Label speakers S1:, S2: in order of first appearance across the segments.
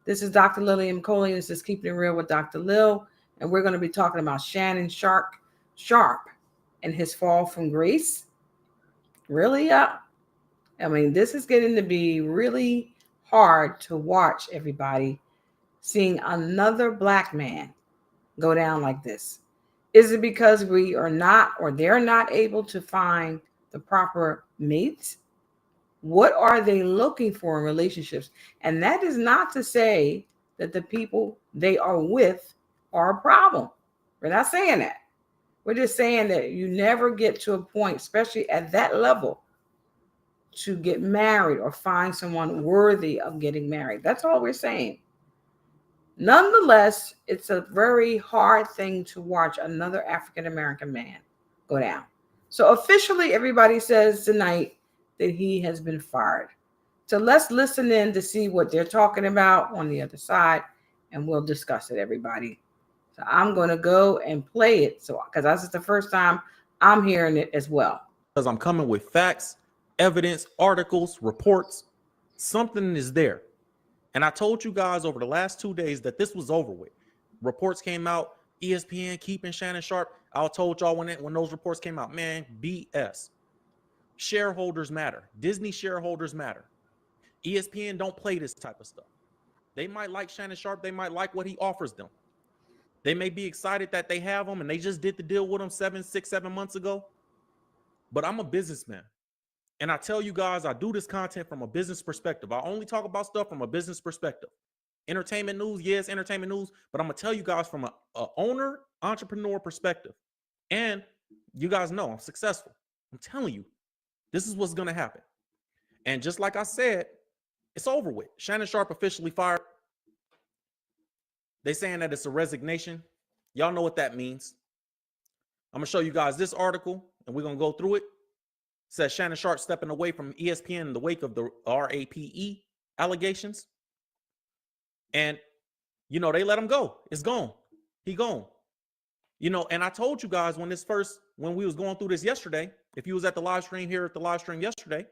S1: This is Dr. Lillian Coley. This is Keeping It Real with Dr. Lil. And we're going to be talking about Shannon Sharpe and his fall from grace. Really up. I mean, this is getting to be really hard to watch, everybody, seeing another black man go down like this. Is it because we are not, or they're not able to find the proper mates? What are they looking for in relationships? And that is not to say that the people they are with are a problem. We're not saying that. We're just saying that you never get to a point, especially at that level, to get married or find someone worthy of getting married. That's all we're saying. Nonetheless, it's a very hard thing to watch another African American man go down. So officially, everybody says tonight that he has been fired. So let's listen in to see what they're talking about on the other side, and we'll discuss it, everybody. So I'm going to go and play it, so because this is the first time I'm hearing it as well.
S2: Because I'm coming with facts, evidence, articles, reports. Something is there. And I told you guys over the last 2 days that this was over with. Reports came out, ESPN keeping Shannon Sharpe. I told y'all when those reports came out, man, BS. Shareholders matter. Disney shareholders matter. ESPN don't play this type of stuff. They might like Shannon Sharpe. They might like what he offers them. They may be excited that they have him and they just did the deal with him 7 months ago. But I'm a businessman. And I tell you guys, I do this content from a business perspective. I only talk about stuff from a business perspective. Entertainment news, yes, entertainment news. But I'm going to tell you guys from a owner, entrepreneur perspective. And you guys know I'm successful. I'm telling you, this is what's going to happen. And just like I said, it's over with. Shannon Sharpe officially fired. They saying that it's a resignation. Y'all know what that means. I'm going to show you guys this article, and we're going to go through it. It says Shannon Sharpe stepping away from ESPN in the wake of the RAPE allegations. And, you know, they let him go. It's gone. He gone. You know, and I told you guys when we was going through this yesterday, if you was at the live stream here at the live stream yesterday,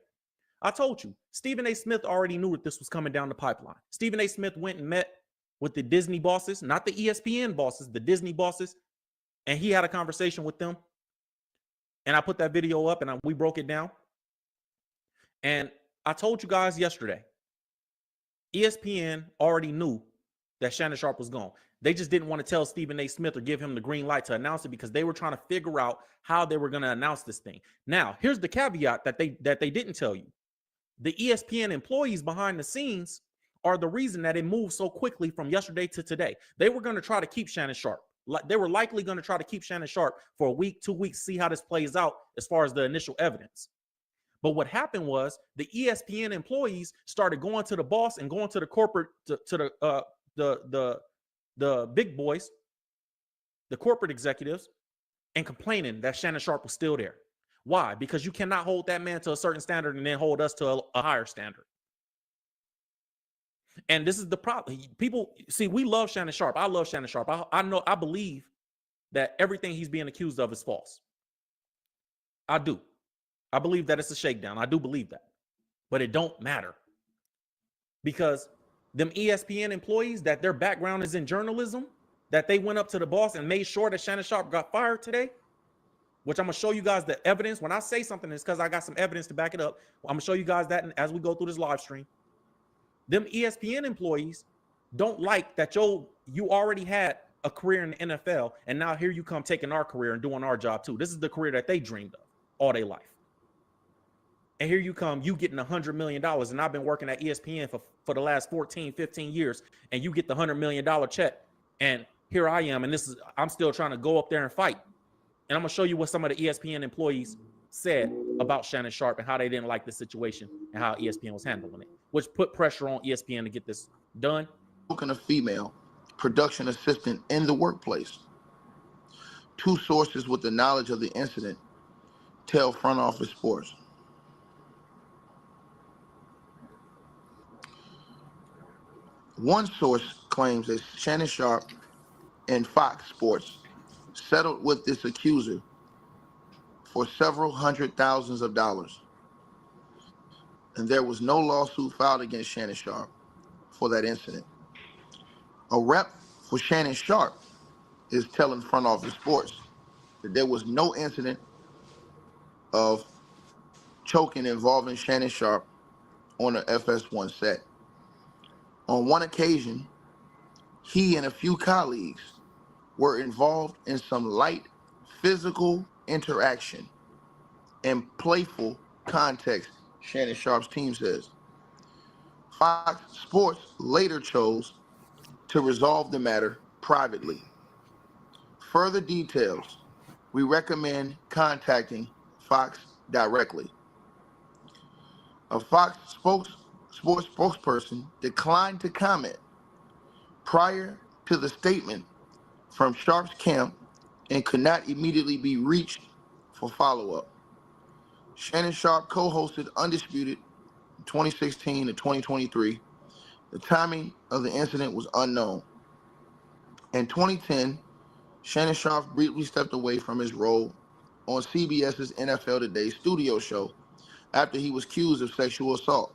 S2: I told you, Stephen A. Smith already knew that this was coming down the pipeline. Stephen A. Smith went and met with the Disney bosses, not the ESPN bosses, the Disney bosses. And he had a conversation with them. And I put that video up and we broke it down. And I told you guys yesterday, ESPN already knew that Shannon Sharpe was gone. They just didn't want to tell Stephen A. Smith or give him the green light to announce it because they were trying to figure out how they were going to announce this thing. Now, here's the caveat that they didn't tell you. The ESPN employees behind the scenes are the reason that it moved so quickly from yesterday to today. They were going to try to keep Shannon Sharpe. They were likely going to try to keep Shannon Sharpe for a week, 2 weeks, see how this plays out as far as the initial evidence. But what happened was the ESPN employees started going to the boss and going to the corporate, to the big boys, the corporate executives, and complaining that Shannon Sharpe was still there. Why? Because you cannot hold that man to a certain standard and then hold us to a higher standard. And this is the problem. People see, we love Shannon Sharpe. I love Shannon Sharpe. I believe that everything he's being accused of is false. I do. I believe that it's a shakedown. I do believe that. But it don't matter. Because them ESPN employees, that their background is in journalism, that they went up to the boss and made sure that Shannon Sharpe got fired today, which I'm going to show you guys the evidence. When I say something, it's because I got some evidence to back it up. I'm going to show you guys that as we go through this live stream. Them ESPN employees don't like that you already had a career in the NFL, and now here you come taking our career and doing our job too. This is the career that they dreamed of all their life. And here you come, you getting $100 million, and I've been working at ESPN for the last 14, 15 years, and you get the $100 million check, and here I am, and I'm still trying to go up there and fight. And I'm going to show you what some of the ESPN employees said about Shannon Sharpe and how they didn't like the situation and how ESPN was handling it, which put pressure on ESPN to get this done.
S3: A female production assistant in the workplace. Two sources with the knowledge of the incident tell Front Office Sports. One source claims that Shannon Sharpe and Fox Sports settled with this accuser for several $100,000s. And there was no lawsuit filed against Shannon Sharpe for that incident. A rep for Shannon Sharpe is telling Front Office Sports that there was no incident of choking involving Shannon Sharpe on the FS1 set. On one occasion, he and a few colleagues were involved in some light physical interaction and playful context, Shannon Sharpe's team says. Fox Sports later chose to resolve the matter privately. Further details, we recommend contacting Fox directly. A Fox sports spokesperson declined to comment prior to the statement from Sharpe's camp and could not immediately be reached for follow-up. Shannon Sharpe co-hosted Undisputed in 2016 to 2023. The timing of the incident was unknown. In 2010, Shannon Sharpe briefly stepped away from his role on CBS's NFL Today studio show after he was accused of sexual assault.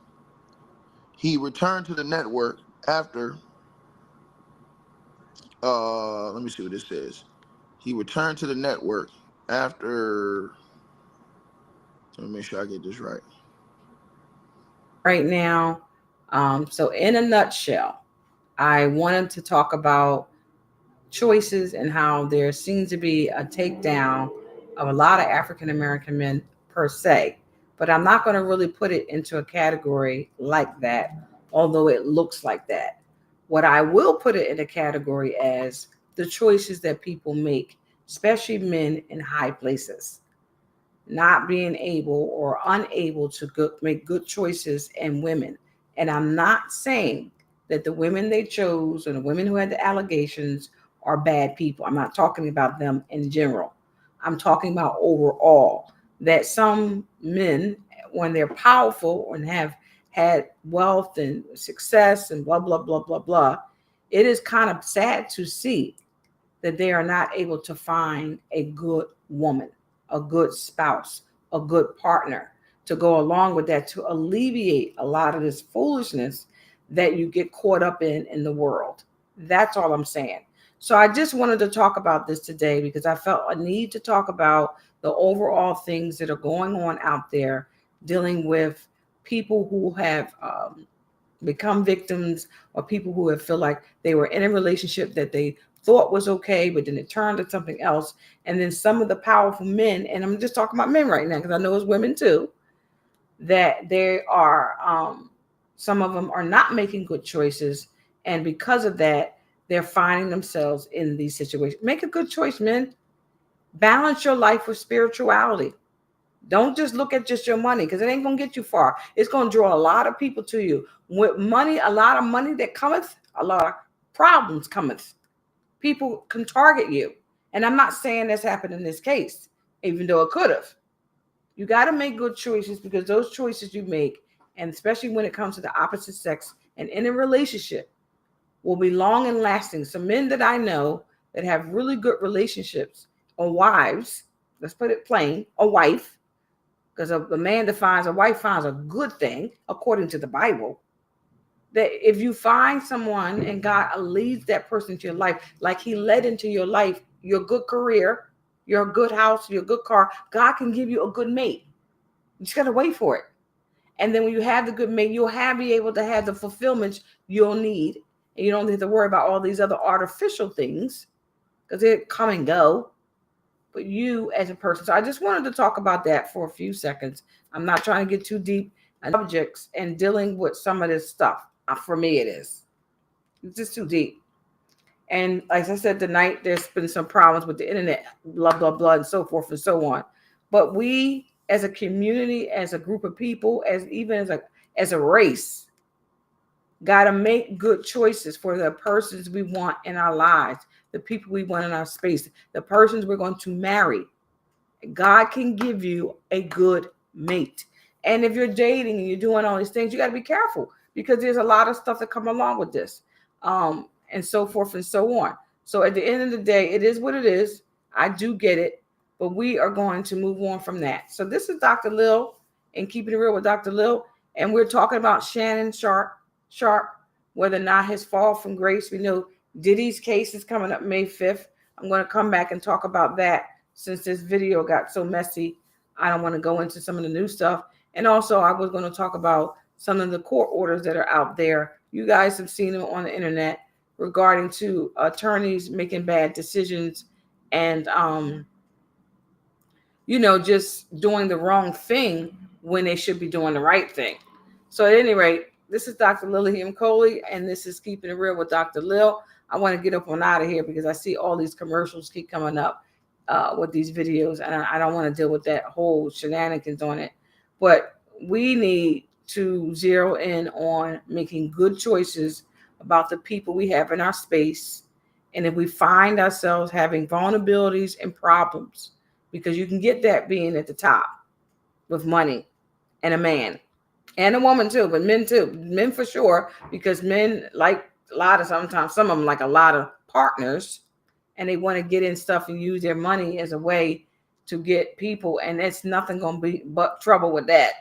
S3: He returned to the network after, let me see what this says. He returned to the network after, let me make sure I get this right.
S1: Right now, so in a nutshell, I wanted to talk about choices and how there seems to be a takedown of a lot of African American men per se, but I'm not going to really put it into a category like that, although it looks like that. What I will put it in a category as the choices that people make, especially men in high places, not being able or unable to make good choices, and women. And I'm not saying that the women they chose or the women who had the allegations are bad people. I'm not talking about them in general. I'm talking about overall that some men, when they're powerful and have had wealth and success and blah, blah, blah, blah, blah, it is kind of sad to see that they are not able to find a good woman, a good spouse, a good partner to go along with that, to alleviate a lot of this foolishness that you get caught up in the world. That's all I'm saying. So I just wanted to talk about this today because I felt a need to talk about the overall things that are going on out there dealing with people who have become victims, or people who have feel like they were in a relationship that they thought was okay, but then it turned to something else. And then some of the powerful men, and I'm just talking about men right now because I know it's women too, that they are, some of them are not making good choices. And because of that, they're finding themselves in these situations. Make a good choice, men. Balance your life with spirituality. Don't just look at just your money, because it ain't going to get you far. It's going to draw a lot of people to you. With money, a lot of money that cometh, a lot of problems cometh. People can target you. And I'm not saying that's happened in this case, even though it could have. You got to make good choices, because those choices you make, and especially when it comes to the opposite sex and in a relationship, will be long and lasting. Some men that I know that have really good relationships, or wives, let's put it plain, a wife, because a man defines, a wife finds a good thing according to the Bible. That if you find someone and God leads that person to your life, like he led into your life, your good career, your good house, your good car, God can give you a good mate. You just got to wait for it. And then when you have the good mate, you'll be able to have the fulfillment you'll need. And you don't have to worry about all these other artificial things, because they come and go. But you as a person. So I just wanted to talk about that for a few seconds. I'm not trying to get too deep in subjects and dealing with some of this stuff. For me, it is. It's just too deep. And like I said, tonight, there's been some problems with the internet, blah, blah, blah, and so forth and so on. But we as a community, as a group of people, as a race, got to make good choices for the persons we want in our lives, the people we want in our space, the persons we're going to marry. God can give you a good mate. And if you're dating and you're doing all these things, you got to be careful, because there's a lot of stuff that come along with this, and so forth and so on. So at the end of the day, it is what it is. I do get it, but we are going to move on from that. So this is Dr. Lil and Keeping It Real with Dr. Lil, and we're talking about Shannon Sharpe, whether or not his fall from grace. We know Diddy's case is coming up May 5th. I'm going to come back and talk about that since this video got so messy. I don't want to go into some of the new stuff. And also, I was going to talk about some of the court orders that are out there. You guys have seen them on the internet regarding to attorneys making bad decisions and, just doing the wrong thing when they should be doing the right thing. So at any rate, this is Dr. Lillian Coley, and this is Keeping It Real with Dr. Lil. I want to get up on out of here because I see all these commercials keep coming up with these videos, and I don't want to deal with that whole shenanigans on it. But we need to zero in on making good choices about the people we have in our space. And if we find ourselves having vulnerabilities and problems, because you can get that being at the top with money and a man and a woman too, but men too, men for sure, because men like a lot of, sometimes some of them like a lot of partners, and they want to get in stuff and use their money as a way to get people, and it's nothing going to be but trouble with that.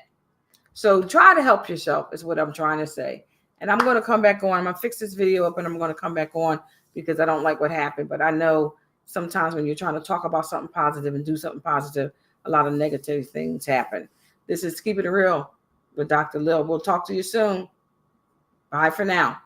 S1: So try to help yourself is what I'm trying to say. And I'm going to come back on. I'm going to fix this video up and I'm going to come back on because I don't like what happened. But I know sometimes when you're trying to talk about something positive and do something positive, a lot of negative things happen. This is Keep It Real with Dr. Lil. We'll talk to you soon. Bye for now.